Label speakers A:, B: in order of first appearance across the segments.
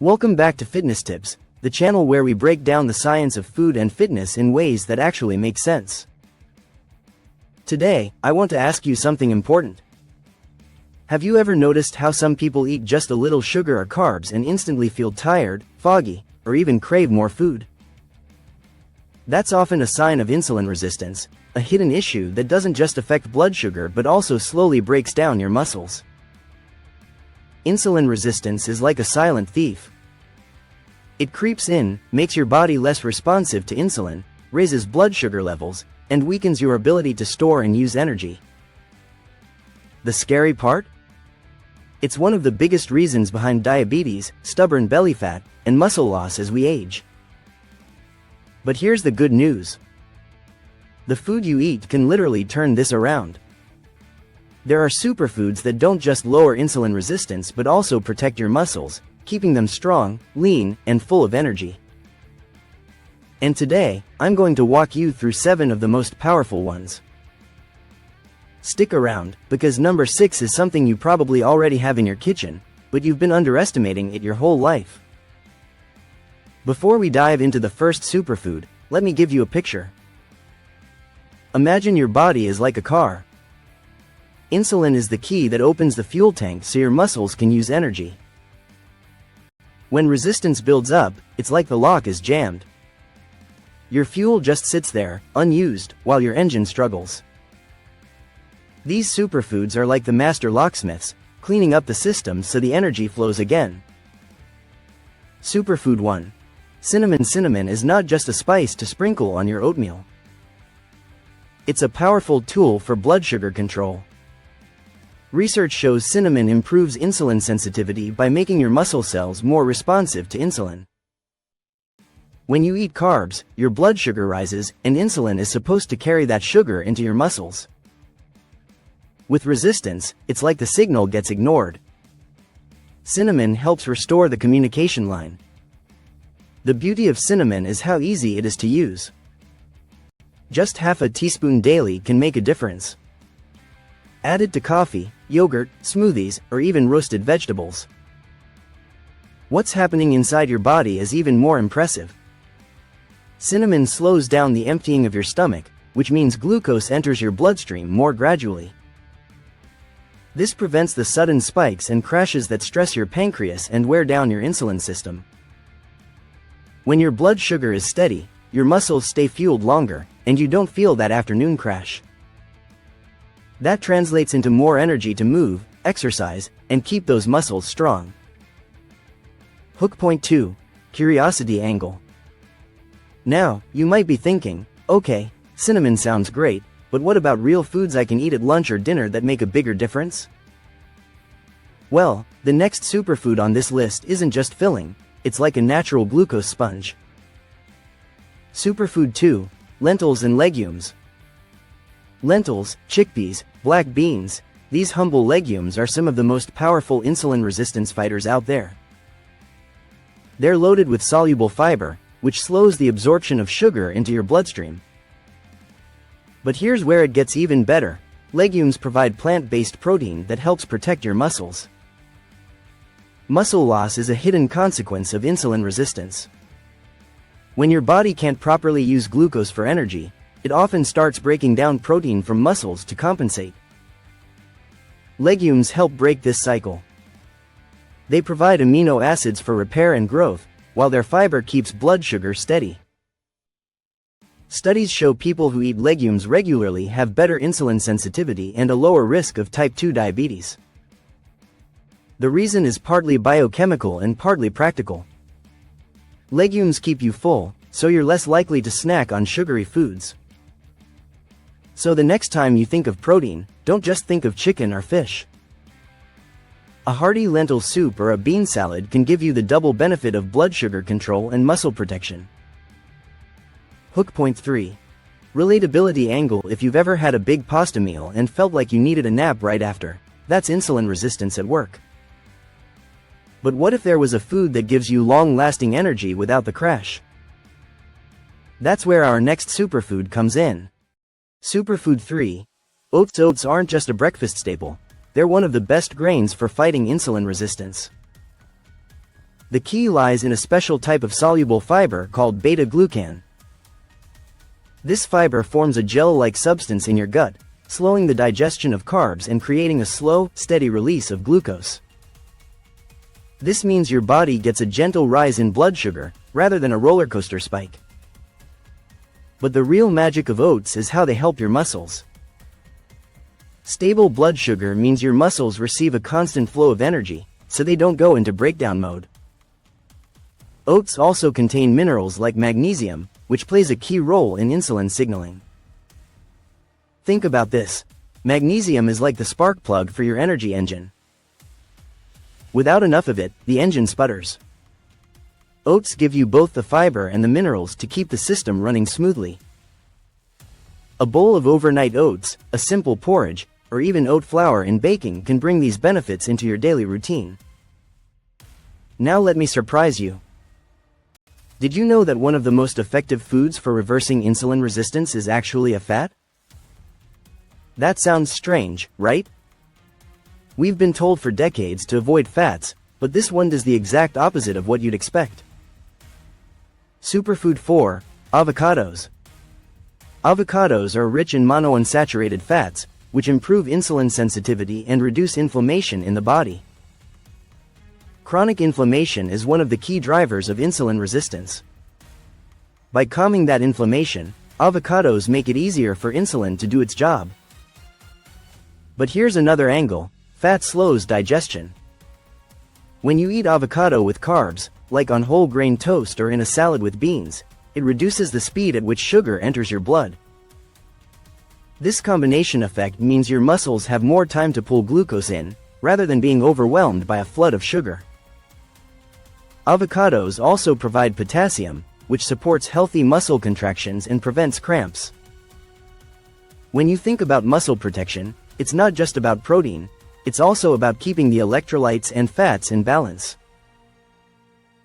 A: Welcome back to Fitness Tips, the channel where we break down the science of food and fitness in ways that actually make sense. Today, I want to ask you something important. Have you ever noticed how some people eat just a little sugar or carbs and instantly feel tired, foggy, or even crave more food? That's often a sign of insulin resistance, a hidden issue that doesn't just affect blood sugar but also slowly breaks down your muscles. Insulin resistance is like a silent thief. It creeps in, makes your body less responsive to insulin, raises blood sugar levels, and weakens your ability to store and use energy. The scary part? It's one of the biggest reasons behind diabetes, stubborn belly fat, and muscle loss as we age. But here's the good news. The food you eat can literally turn this around. There are superfoods that don't just lower insulin resistance but also protect your muscles, keeping them strong, lean, and full of energy. And today, I'm going to walk you through 7 of the most powerful ones. Stick around, because number 6 is something you probably already have in your kitchen, but you've been underestimating it your whole life. Before we dive into the first superfood, let me give you a picture. Imagine your body is like a car. Insulin is the key that opens the fuel tank so your muscles can use energy. When resistance builds up, it's like the lock is jammed. Your fuel just sits there, unused, while your engine struggles. These superfoods are like the master locksmiths, cleaning up the system so the energy flows again. Superfood 1. Cinnamon. Cinnamon is not just a spice to sprinkle on your oatmeal. It's a powerful tool for blood sugar control. Research shows cinnamon improves insulin sensitivity by making your muscle cells more responsive to insulin. When you eat carbs, your blood sugar rises, and insulin is supposed to carry that sugar into your muscles. With resistance, it's like the signal gets ignored. Cinnamon helps restore the communication line. The beauty of cinnamon is how easy it is to use. Just half a teaspoon daily can make a difference. Add it to coffee, yogurt, smoothies, or even roasted vegetables. What's happening inside your body is even more impressive. Cinnamon slows down the emptying of your stomach, which means glucose enters your bloodstream more gradually. This prevents the sudden spikes and crashes that stress your pancreas and wear down your insulin system. When your blood sugar is steady, your muscles stay fueled longer, and you don't feel that afternoon crash. That translates into more energy to move, exercise, and keep those muscles strong. Hook point 2. Curiosity angle. Now, you might be thinking, okay, cinnamon sounds great, but what about real foods I can eat at lunch or dinner that make a bigger difference? Well, the next superfood on this list isn't just filling, it's like a natural glucose sponge. Superfood 2. Lentils and legumes. Lentils, chickpeas, black beans, these humble legumes are some of the most powerful insulin resistance fighters out there. They're loaded with soluble fiber, which slows the absorption of sugar into your bloodstream. But here's where it gets even better. Legumes provide plant-based protein that helps protect your muscles. Muscle loss is a hidden consequence of insulin resistance. When your body can't properly use glucose for energy, it often starts breaking down protein from muscles to compensate. Legumes help break this cycle. They provide amino acids for repair and growth, while their fiber keeps blood sugar steady. Studies show people who eat legumes regularly have better insulin sensitivity and a lower risk of type 2 diabetes. The reason is partly biochemical and partly practical. Legumes keep you full, so you're less likely to snack on sugary foods. So the next time you think of protein, don't just think of chicken or fish. A hearty lentil soup or a bean salad can give you the double benefit of blood sugar control and muscle protection. Hook point 3. Relatability angle. If you've ever had a big pasta meal and felt like you needed a nap right after, that's insulin resistance at work. But what if there was a food that gives you long-lasting energy without the crash? That's where our next superfood comes in. Superfood 3. Oats. Oats aren't just a breakfast staple. They're one of the best grains for fighting insulin resistance. The key lies in a special type of soluble fiber called beta-glucan. This fiber forms a gel-like substance in your gut, slowing the digestion of carbs and creating a slow, steady release of glucose. This means your body gets a gentle rise in blood sugar, rather than a roller coaster spike. But the real magic of oats is how they help your muscles. Stable blood sugar means your muscles receive a constant flow of energy, so they don't go into breakdown mode. Oats also contain minerals like magnesium, which plays a key role in insulin signaling. Think about this. Magnesium is like the spark plug for your energy engine. Without enough of it, the engine sputters. Oats give you both the fiber and the minerals to keep the system running smoothly. A bowl of overnight oats, a simple porridge, or even oat flour in baking can bring these benefits into your daily routine. Now let me surprise you. Did you know that one of the most effective foods for reversing insulin resistance is actually a fat? That sounds strange, right? We've been told for decades to avoid fats, but this one does the exact opposite of what you'd expect. Superfood 4, avocados. Avocados are rich in monounsaturated fats, which improve insulin sensitivity and reduce inflammation in the body. Chronic inflammation is one of the key drivers of insulin resistance. By calming that inflammation, avocados make it easier for insulin to do its job. But here's another angle: fat slows digestion. When you eat avocado with carbs, like on whole grain toast or in a salad with beans, it reduces the speed at which sugar enters your blood. This combination effect means your muscles have more time to pull glucose in, rather than being overwhelmed by a flood of sugar. Avocados also provide potassium, which supports healthy muscle contractions and prevents cramps. When you think about muscle protection, it's not just about protein, it's also about keeping the electrolytes and fats in balance.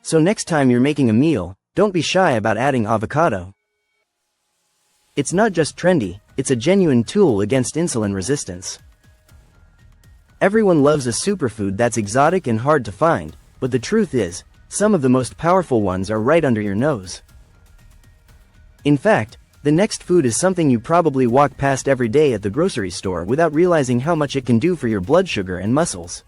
A: So next time you're making a meal, don't be shy about adding avocado. It's not just trendy, it's a genuine tool against insulin resistance. Everyone loves a superfood that's exotic and hard to find, but the truth is, some of the most powerful ones are right under your nose. In fact, the next food is something you probably walk past every day at the grocery store without realizing how much it can do for your blood sugar and muscles.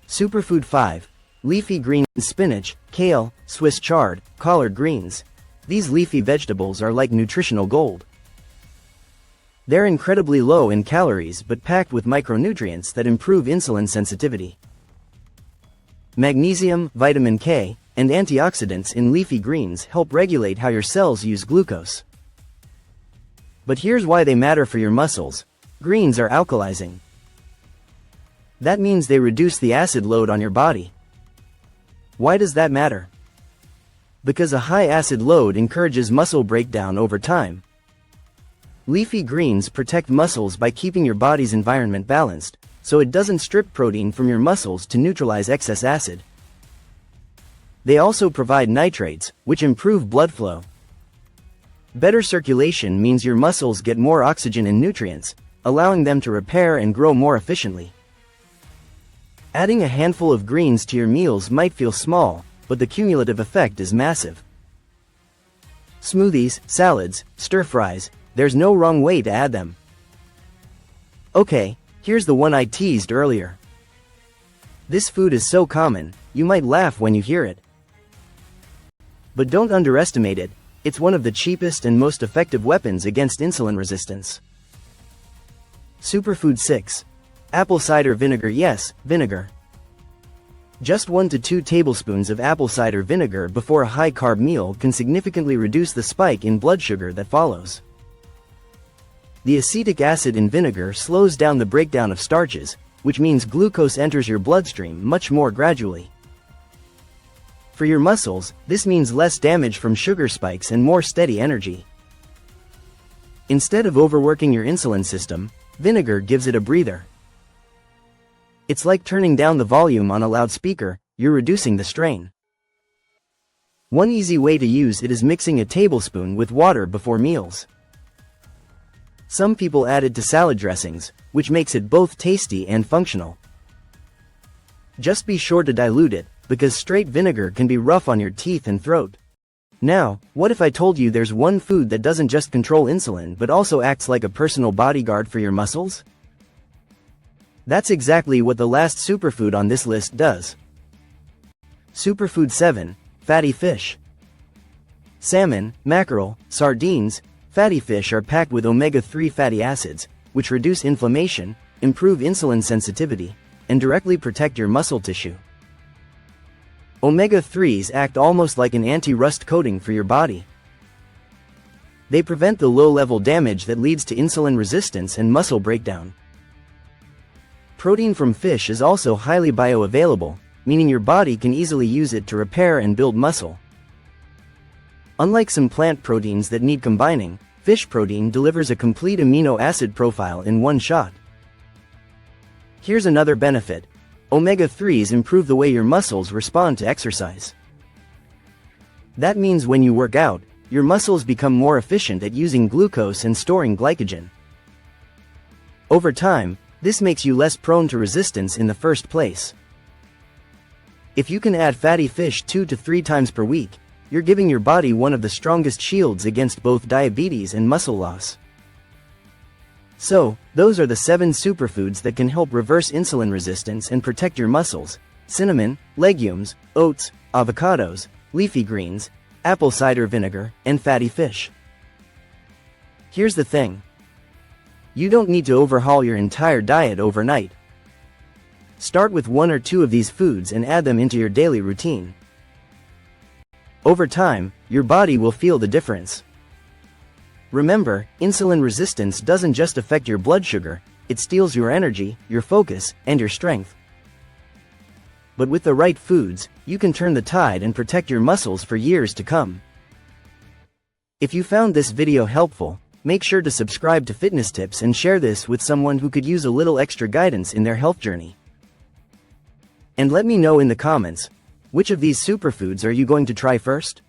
A: Superfood 5. Leafy greens: spinach, kale, Swiss chard, collard greens. These leafy vegetables are like nutritional gold. They're incredibly low in calories but packed with micronutrients that improve insulin sensitivity. Magnesium, vitamin K, and antioxidants in leafy greens help regulate how your cells use glucose. But here's why they matter for your muscles: greens are alkalizing. That means they reduce the acid load on your body. Why does that matter? Because a high acid load encourages muscle breakdown over time. Leafy greens protect muscles by keeping your body's environment balanced, so it doesn't strip protein from your muscles to neutralize excess acid. They also provide nitrates, which improve blood flow. Better circulation means your muscles get more oxygen and nutrients, allowing them to repair and grow more efficiently. Adding a handful of greens to your meals might feel small, but the cumulative effect is massive. Smoothies, salads, stir-fries, there's no wrong way to add them. Okay, here's the one I teased earlier. This food is so common, you might laugh when you hear it. But don't underestimate it, it's one of the cheapest and most effective weapons against insulin resistance. Superfood 6. Apple cider vinegar. Yes, vinegar. Just 1 to 2 tablespoons of apple cider vinegar before a high-carb meal can significantly reduce the spike in blood sugar that follows. The acetic acid in vinegar slows down the breakdown of starches, which means glucose enters your bloodstream much more gradually. For your muscles, this means less damage from sugar spikes and more steady energy. Instead of overworking your insulin system, vinegar gives it a breather. It's like turning down the volume on a loudspeaker, you're reducing the strain. One easy way to use it is mixing a tablespoon with water before meals. Some people add it to salad dressings, which makes it both tasty and functional. Just be sure to dilute it, because straight vinegar can be rough on your teeth and throat. Now, what if I told you there's one food that doesn't just control insulin but also acts like a personal bodyguard for your muscles? That's exactly what the last superfood on this list does. Superfood 7, fatty fish. Salmon, mackerel, sardines, fatty fish are packed with omega-3 fatty acids, which reduce inflammation, improve insulin sensitivity, and directly protect your muscle tissue. Omega-3s act almost like an anti-rust coating for your body. They prevent the low-level damage that leads to insulin resistance and muscle breakdown. Protein from fish is also highly bioavailable, meaning your body can easily use it to repair and build muscle. Unlike some plant proteins that need combining, fish protein delivers a complete amino acid profile in one shot. Here's another benefit. Omega-3s improve the way your muscles respond to exercise. That means when you work out, your muscles become more efficient at using glucose and storing glycogen. Over time, this makes you less prone to resistance in the first place. If you can add fatty fish 2 to 3 times per week, you're giving your body one of the strongest shields against both diabetes and muscle loss. So, those are the 7 superfoods that can help reverse insulin resistance and protect your muscles: cinnamon, legumes, oats, avocados, leafy greens, apple cider vinegar, and fatty fish. Here's the thing. You don't need to overhaul your entire diet overnight. Start with 1 or 2 of these foods and add them into your daily routine. Over time, your body will feel the difference. Remember, insulin resistance doesn't just affect your blood sugar, it steals your energy, your focus, and your strength. But with the right foods, you can turn the tide and protect your muscles for years to come. If you found this video helpful, make sure to subscribe to Fitness Tips and share this with someone who could use a little extra guidance in their health journey. And let me know in the comments, which of these superfoods are you going to try first?